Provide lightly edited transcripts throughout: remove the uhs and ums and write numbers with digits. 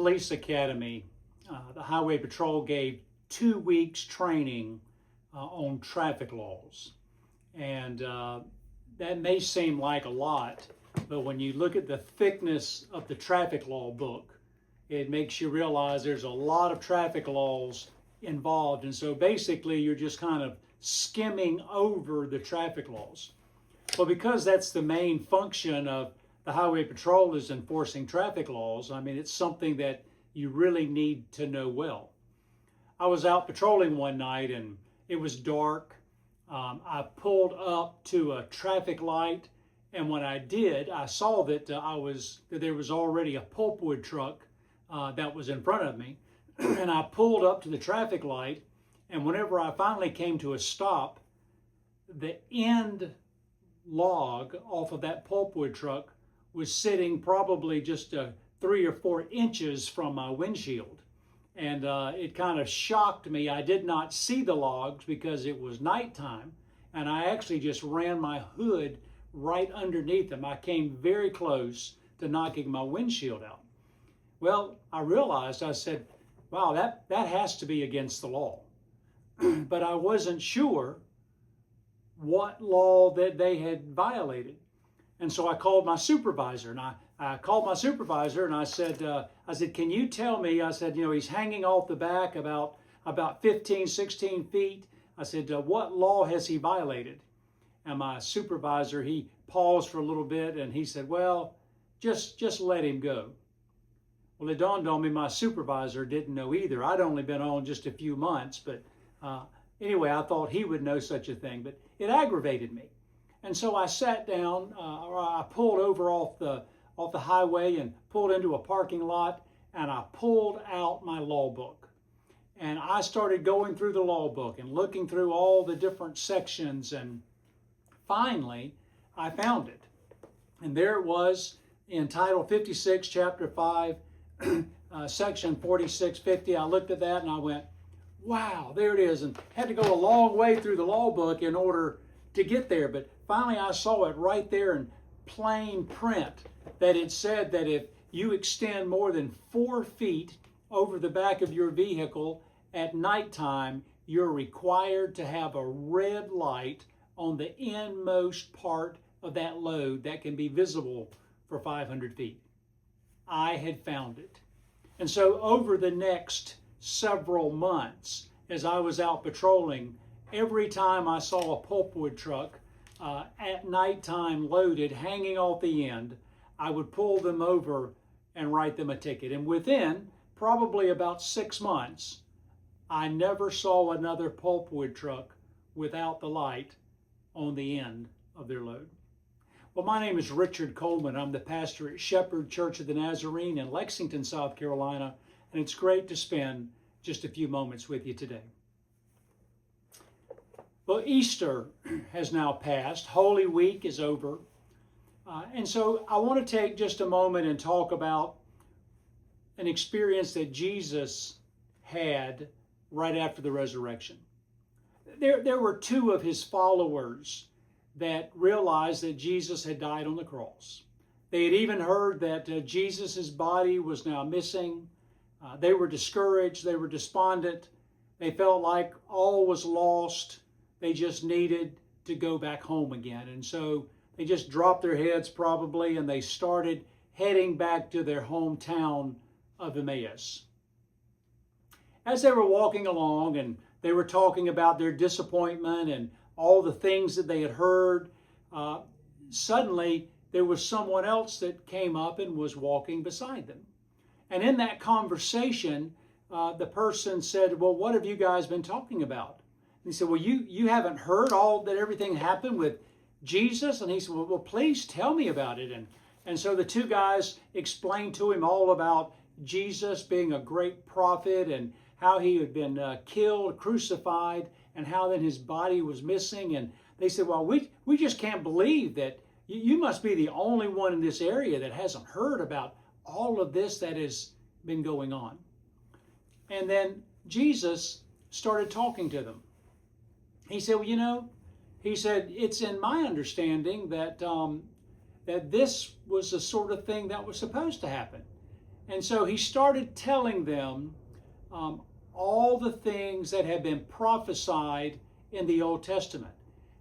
police academy, the Highway Patrol gave 2 weeks training on traffic laws. And that may seem like a lot, but when you look at the thickness of the traffic law book, it makes you realize there's a lot of traffic laws involved. And so basically you're just kind of skimming over the traffic laws. Well, because that's the main function of the Highway Patrol, is enforcing traffic laws, I mean, it's something that you really need to know well. I was out patrolling one night and it was dark. I pulled up to a traffic light, and when I did, I saw that there was already a pulpwood truck that was in front of me. And I pulled up to the traffic light, and whenever I finally came to a stop, the end log off of that pulpwood truck was sitting probably just 3 or 4 inches from my windshield. And it kind of shocked me. I did not see the logs because it was nighttime, and I actually just ran my hood right underneath them. I came very close to knocking my windshield out. Well, I realized, I said, wow, that has to be against the law. But I wasn't sure what law that they had violated. And so I called my supervisor, and I called my supervisor and I said, can you tell me, I said, he's hanging off the back about 15, 16 feet. I said, what law has he violated? And my supervisor, he paused for a little bit and he said, well, just let him go. Well, it dawned on me my supervisor didn't know either. I'd only been on just a few months, but anyway, I thought he would know such a thing, but it aggravated me. And so I sat down, I pulled over off the highway and pulled into a parking lot, and I pulled out my law book. And I started going through the law book and looking through all the different sections, and finally I found it. And there it was in Title 56, Chapter 5, Section 4650. I looked at that and I went, wow, there it is, and had to go a long way through the law book in order to get there. But finally I saw it right there in plain print, that it said that if you extend more than 4 feet over the back of your vehicle at nighttime, you're required to have a red light on the inmost part of that load that can be visible for 500 feet. I had found it. And so over the next several months, as I was out patrolling, every time I saw a pulpwood truck at nighttime loaded, hanging off the end, I would pull them over and write them a ticket. And within probably about 6 months, I never saw another pulpwood truck without the light on the end of their load. Well, my name is Richard Coleman. I'm the pastor at Shepherd Church of the Nazarene in Lexington, South Carolina, and it's great to spend just a few moments with you today. Well, Easter has now passed. Holy Week is over. And so I want to take just a moment and talk about an experience that Jesus had right after the resurrection. There were 2 of his followers that realized that Jesus had died on the cross. They had even heard that Jesus' body was now missing. They were discouraged. They were despondent. They felt like all was lost. They just needed to go back home again. And so they just dropped their heads probably, and they started heading back to their hometown of Emmaus. As they were walking along and they were talking about their disappointment and all the things that they had heard, suddenly there was someone else that came up and was walking beside them. And in that conversation, the person said, well, what have you guys been talking about? And he said, well, you haven't heard everything happened with Jesus? And he said, well, please tell me about it. And so the 2 guys explained to him all about Jesus being a great prophet and how he had been killed, crucified, and how then his body was missing. And they said, well, we just can't believe that you must be the only one in this area that hasn't heard about all of this that has been going on. And then Jesus started talking to them. He said, well, he said, it's in my understanding that that this was the sort of thing that was supposed to happen. And so he started telling them all the things that had been prophesied in the Old Testament,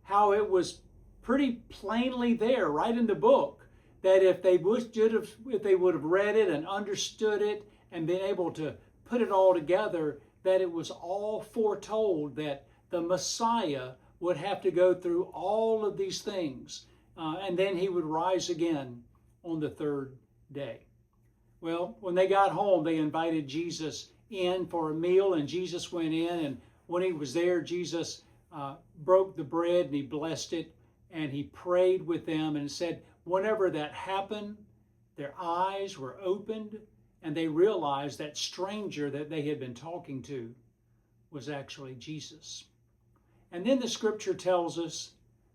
how it was pretty plainly there, right in the book, that if they would have read it and understood it and been able to put it all together, that it was all foretold that the Messiah would have to go through all of these things, and then he would rise again on the third day. Well, when they got home, they invited Jesus in for a meal, and Jesus went in, and when he was there, Jesus broke the bread and he blessed it, and he prayed with them and said, whenever that happened, their eyes were opened, and they realized that stranger that they had been talking to was actually Jesus. And then the scripture tells us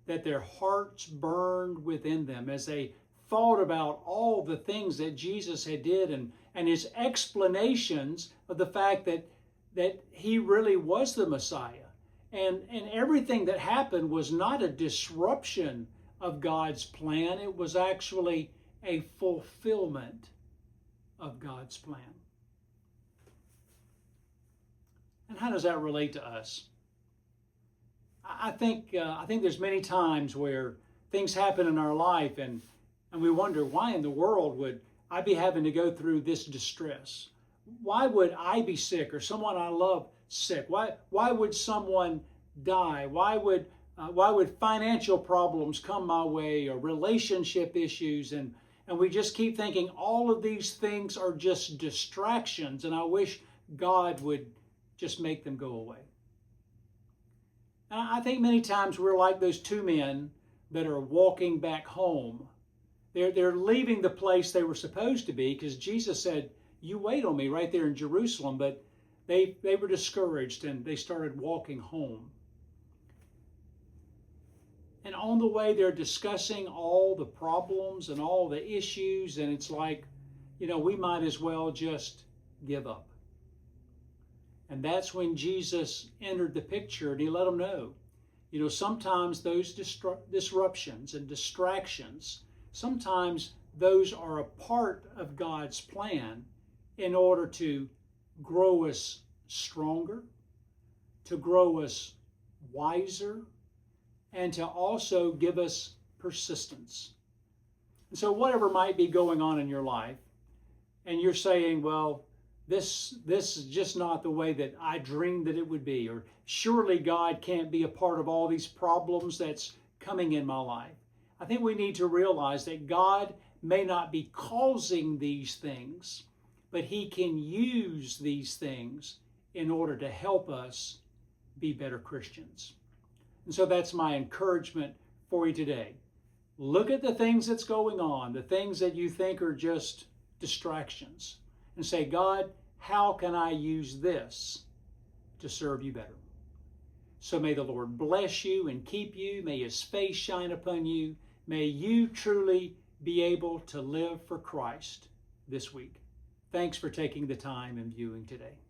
that their hearts burned within them as they thought about all the things that Jesus had did and his explanations of the fact that he really was the Messiah. And everything that happened was not a disruption of God's plan. It was actually a fulfillment of God's plan. And how does that relate to us? I think there's many times where things happen in our life and we wonder, why in the world would I be having to go through this distress? Why would I be sick or someone I love sick? Why would someone die? Why would financial problems come my way or relationship issues? And we just keep thinking all of these things are just distractions, and I wish God would just make them go away. And I think many times we're like those two men that are walking back home. They're leaving the place they were supposed to be because Jesus said, you wait on me right there in Jerusalem, but they were discouraged and they started walking home. And on the way, they're discussing all the problems and all the issues, and it's like, we might as well just give up. And that's when Jesus entered the picture, and he let them know, sometimes those disruptions and distractions, sometimes those are a part of God's plan in order to grow us stronger, to grow us wiser, and to also give us persistence. And so whatever might be going on in your life, and you're saying, well, this is just not the way that I dreamed that it would be, or surely God can't be a part of all these problems that's coming in my life. I think we need to realize that God may not be causing these things, but he can use these things in order to help us be better Christians. And so that's my encouragement for you today. Look at the things that's going on, the things that you think are just distractions, and say, God, how can I use this to serve you better? So may the Lord bless you and keep you. May his face shine upon you. May you truly be able to live for Christ this week. Thanks for taking the time and viewing today.